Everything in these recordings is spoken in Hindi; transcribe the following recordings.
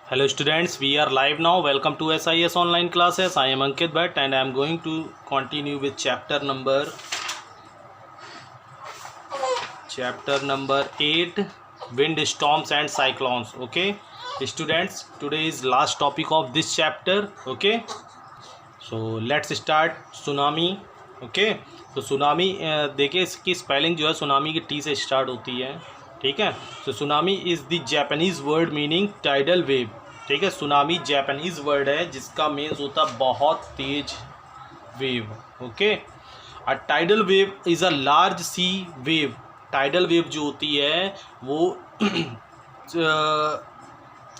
Hello students, we are live now. Welcome to SIS online classes. I am Ankit Bhatt and I am going to continue with chapter number 8, wind storms and cyclones. Okay students, today is last topic of this chapter. Okay, so let's start tsunami. Okay, तो सुनामी देखिए इसकी स्पेलिंग जो है सुनामी की टी से स्टार्ट होती है. ठीक है, तो tsunami is the Japanese word meaning tidal wave. ठीक है, सुनामी जापानीज़ वर्ड है जिसका मीन्स होता है बहुत तेज wave. Okay, a tidal wave is a large sea wave. Tidal wave जो होती है वो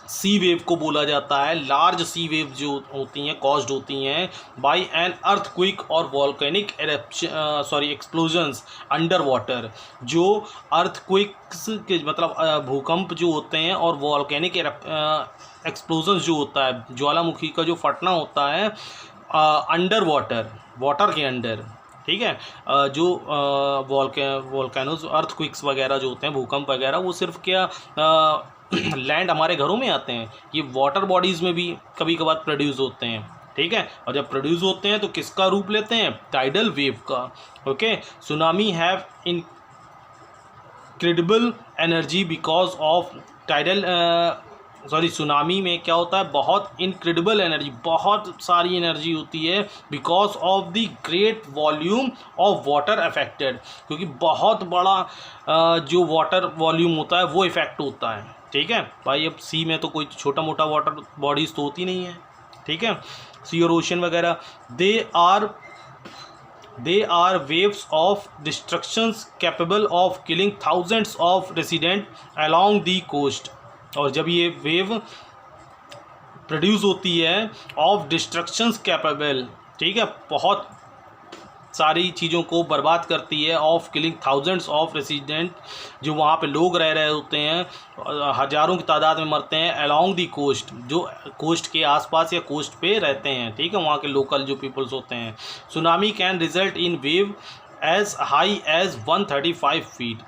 सी वेव को बोला जाता है. लार्ज सी वेव जो होती हैं कॉज्ड होती हैं बाय एन अर्थक्वेक और वॉल्केनिक एक्सप्लोजन्स अंडर वाटर. जो अर्थक्वेक्स के मतलब भूकंप जो होते हैं और वॉल्केनिक एक्सप्लोजन्स जो होता है ज्वालामुखी का जो फटना होता है अंडर वाटर के अंडर. ठीक है, जो वॉल्केनोज अर्थक्वेक्स वगैरह जो होते हैं भूकंप वगैरह वो सिर्फ क्या लैंड हमारे घरों में आते हैं, ये वाटर बॉडीज़ में भी कभी कभार प्रोड्यूस होते हैं. ठीक है, और जब प्रोड्यूस होते हैं तो किसका रूप लेते हैं? टाइडल वेव का. Okay, tsunami have incredible energy because of tidal tsunami में क्या होता है? बहुत इनक्रेडिबल एनर्जी, बहुत सारी एनर्जी होती है because of the great volume of water affected. क्योंकि बहुत बड़ा जो वाटर वॉल्यूम होता है वो इफेक्ट होता है. ठीक है भाई, अब सी में तो कोई छोटा मोटा वाटर बॉडीज़ तो होती नहीं है. ठीक है, सी और ओशन वगैरह they are waves of destructions capable of killing thousands of resident along the coast. और जब ये वेव प्रोड्यूस होती है ऑफ डिस्ट्रक्शंस कैपेबल, ठीक है, बहुत सारी चीज़ों को बर्बाद करती है. Of killing thousands of resident, जो वहाँ पे लोग रह रहे होते हैं हज़ारों की तादाद में मरते हैं अलॉन्ग दी कोस्ट, जो कोस्ट के आसपास या कोस्ट पे रहते हैं. ठीक है, वहाँ के लोकल जो पीपल्स होते हैं. Tsunami can result in wave as high as 135 feet.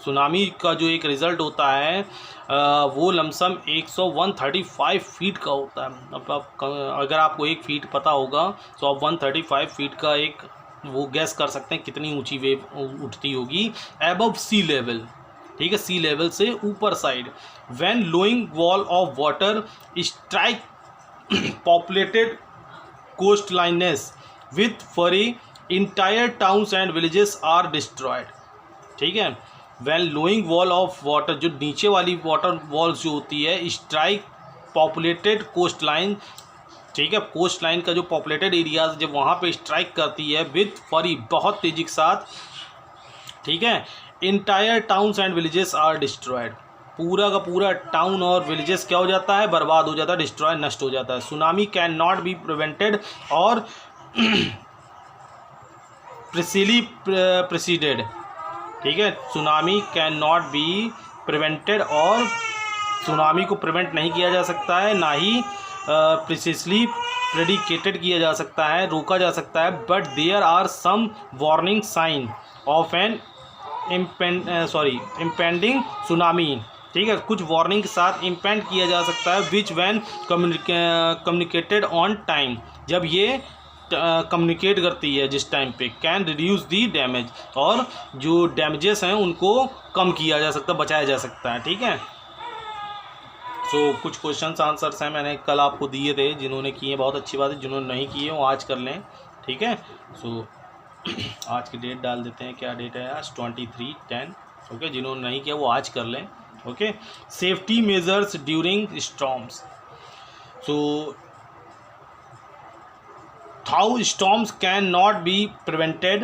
सुनामी का जो एक रिज़ल्ट होता है वो लमसम 135 फीट का होता है. अब अगर आपको 1 फीट पता होगा तो आप 135 फीट का एक वो गैस कर सकते हैं कितनी ऊंची वेव उठती होगी एबव सी लेवल. ठीक है, सी लेवल से ऊपर side. When lowing wall of water strike populated coast lines with फरी entire towns and villages are destroyed. ठीक है, when lowing wall of water, जो नीचे वाली वाटर वॉल्स जो होती है स्ट्राइक पॉपुलेटेड कोस्ट लाइन. ठीक है, कोस्ट लाइन का जो पॉपुलेटेड एरियाज जब वहाँ पे स्ट्राइक करती है विथ फरी, बहुत तेजी के साथ. ठीक है, entire towns and villages are destroyed. पूरा का पूरा टाउन और विलेजेस क्या हो जाता है? बर्बाद हो जाता है, डिस्ट्रॉय, नष्ट हो जाता है. Tsunami can not be prevented और प्रिसीडेड. ठीक है, tsunami can not be prevented और सुनामी को प्रिवेंट नहीं किया जा सकता है, ना ही प्रिसिसली प्रेडिकेटेड किया जा सकता है, रोका जा सकता है. But there are some warning sign of an impending tsunami. ठीक है, कुछ वार्निंग के साथ इम्पेंड किया जा सकता है which when communicated on time. जब ये कम्युनिकेट करती है जिस टाइम पे, कैन रिड्यूस दी डैमेज, और जो डैमेजेस हैं उनको कम किया जा सकता है, बचाया जा सकता है. ठीक है, कुछ क्वेश्चंस आंसर्स हैं मैंने कल आपको दिए थे, जिन्होंने किए बहुत अच्छी बात है, जिन्होंने नहीं किए वो आज कर लें. ठीक है, आज की डेट डाल देते हैं. क्या डेट है आज? 23/10. ओके, जिन्होंने नहीं किया वो आज कर लें. Okay, safety measures during storms. How storms cannot be prevented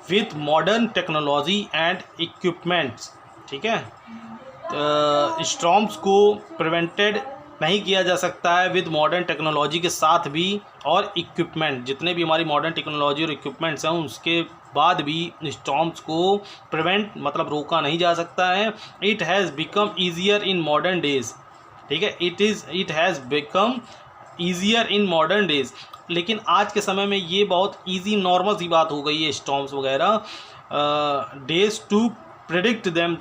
with modern technology and equipments. ठीक है, स्टॉर्म्स को प्रिवेंटेड नहीं किया जा सकता है विद मॉडर्न टेक्नोलॉजी के साथ भी, और इक्विपमेंट, जितने भी हमारी मॉडर्न टेक्नोलॉजी और इक्विपमेंट्स हैं उसके बाद भी स्टॉर्म्स को प्रिवेंट मतलब रोका नहीं जा सकता है. It has become easier in modern days. ठीक है, it has become easier in modern days. लेकिन आज के समय में ये बहुत इजी नॉर्मल सी बात हो गई है स्टॉर्म्स वगैरह days to predict them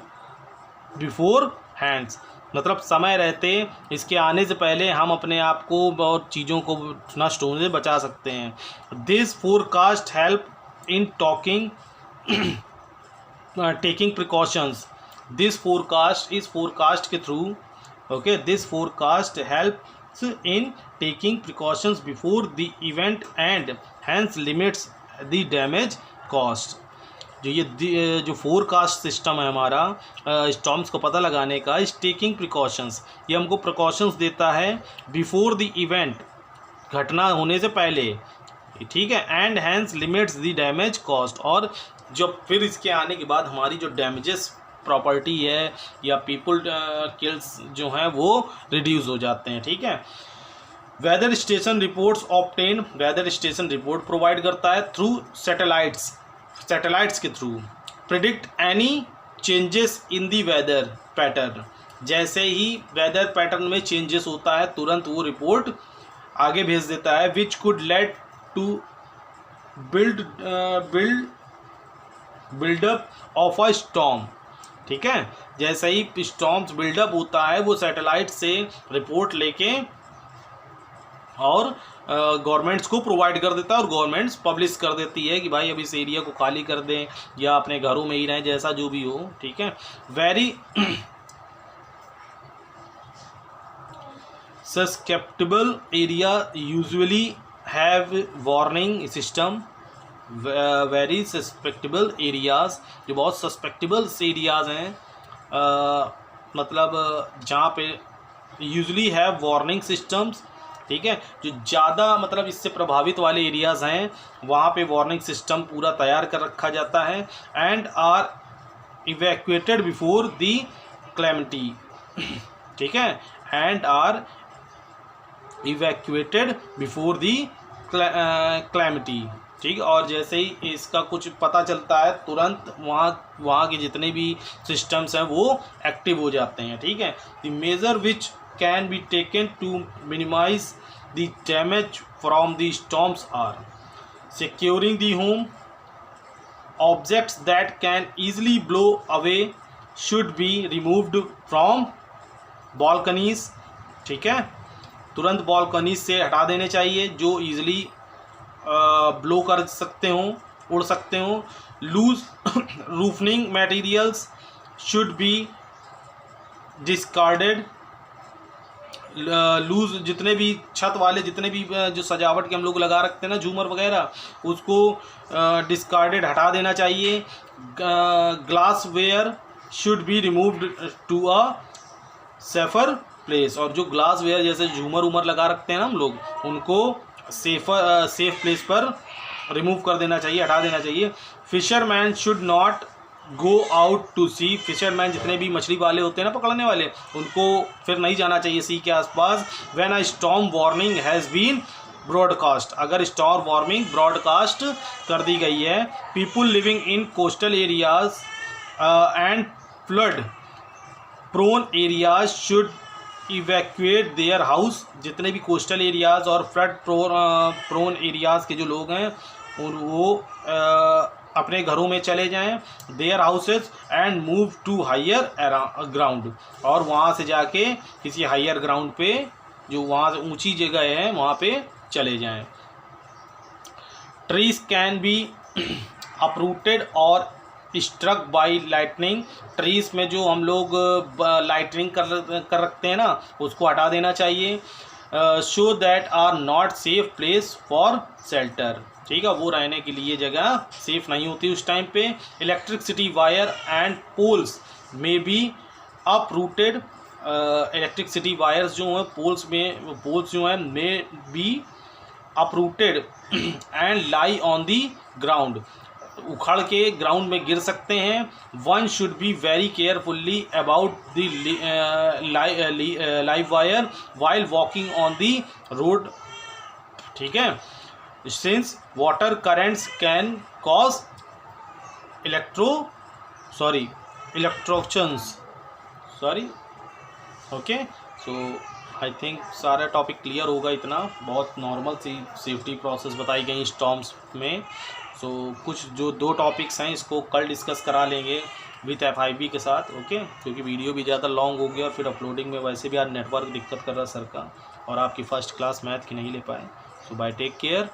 before hands. मतलब समय रहते इसके आने से पहले हम अपने आप को और चीज़ों को नष्ट होने से बचा सकते हैं। This forecast help in talking taking precautions. This forecast, इस फोरकास्ट के through, okay, this forecast helps in taking precautions before the event and hence limits the damage cost. जो फोरकास्ट सिस्टम है हमारा स्टॉर्म्स को पता लगाने का, इस टेकिंग प्रिकॉशंस, ये हमको प्रिकॉशंस देता है बिफोर द इवेंट, घटना होने से पहले, ठीक है, and hence limits the damage cost, और जब फिर इसके आने के बाद हमारी जो डैमेजेस प्रॉपर्टी है या पीपल किल्स जो हैं वो रिड्यूस हो जाते हैं, ठीक है। Weather station reports obtain, weather station report provide करता है थ्रू सैटेलाइट्स के through, predict any changes in the weather pattern, जैसे ही वेदर पैटर्न में चेंजेस होता है तुरंत वो रिपोर्ट आगे भेज देता है, which could lead to buildup of a storm, ठीक है। जैसे ही स्टॉर्म्स बिल्डअप होता है वो सैटेलाइट से रिपोर्ट लेके और गवर्नमेंट्स को प्रोवाइड कर देता है, और गवर्नमेंट्स पब्लिश कर देती है कि भाई अब इस एरिया को खाली कर दें या अपने घरों में ही रहें, जैसा जो भी हो, ठीक है। Very susceptible area usually have warning system, very susceptible areas, जो बहुत सस्पेक्टेबल एरियाज हैं, मतलब जहाँ पे यूजुअली हैव वार्निंग सिस्टम्स, ठीक है, जो ज़्यादा मतलब इससे प्रभावित वाले एरियाज़ हैं वहाँ पे वार्निंग सिस्टम पूरा तैयार कर रखा जाता है, and are evacuated before the calamity, ठीक है, and are evacuated before the calamity, ठीक है। और जैसे ही इसका कुछ पता चलता है तुरंत वहाँ के जितने भी सिस्टम्स हैं वो एक्टिव हो जाते हैं, ठीक है। The major which can be taken to minimize the damage from the storms are securing the home, objects that can easily blow away should be removed from balconies, ठीक है, तुरंत balconies से हटा देने चाहिए जो easily blow कर सकते हों, उड़ सकते हों। loose roofing materials should be discarded, loose जितने भी छत वाले जितने भी जो सजावट के हम लोग लगा रखते हैं ना झूमर वगैरह, उसको डिस्कार्डेड हटा देना चाहिए। Glassware should be removed to a safer place, और जो ग्लास वेयर जैसे झूमर उमर लगा रखते हैं ना हम लोग, उनको सेफ प्लेस पर रिमूव कर देना चाहिए, हटा देना चाहिए। Fisherman should not go out to sea, fisherman जितने भी मछली वाले होते हैं ना पकड़ने वाले, उनको फिर नहीं जाना चाहिए सी के आसपास। When a storm warning has been broadcast, अगर स्टॉर्म वार्निंग ब्रॉडकास्ट कर दी गई है। People living in coastal areas and flood prone areas should evacuate their house, जितने भी कोस्टल एरियाज और फ्लड प्रोन एरियाज के जो लोग हैं वो अपने घरों में चले जाएं, their houses, and move to higher ground, और वहाँ से जाके किसी हायर ग्राउंड पे जो वहाँ से ऊंची जगह है वहाँ पे चले जाएं। ट्रीज कैन बी अपरूटेड और स्ट्रक बाई लाइटनिंग, ट्रीज में जो हम लोग लाइटनिंग कर रखते हैं ना उसको हटा देना चाहिए। Show that are not safe place for shelter, ठीक है, वो रहने के लिए जगह सेफ नहीं होती उस टाइम पे। इलेक्ट्रिसिटी वायर एंड पोल्स में बी अपरूटेड, इलेक्ट्रिसिटी वायर्स जो हैं पोल्स जो हैं may be uprooted and lie on the ground, उखड़ के ग्राउंड में गिर सकते हैं। One should be very carefully about the live wire while walking on the road, ठीक है, since water currents can cause electrocutions, okay. So I think सारा टॉपिक क्लियर होगा, इतना बहुत नॉर्मल सी सेफ्टी प्रोसेस बताई गई स्टॉर्म्स में। सो कुछ जो 2 टॉपिक्स हैं इसको कल डिस्कस करा लेंगे, विथ FIP के साथ, ओके, क्योंकि वीडियो भी ज़्यादा लॉन्ग हो गया और फिर अपलोडिंग में वैसे भी आज नेटवर्क दिक्कत कर रहा सर का, और आपकी फ़र्स्ट क्लास मैथ की नहीं ले पाए। सो बाय, टेक केयर।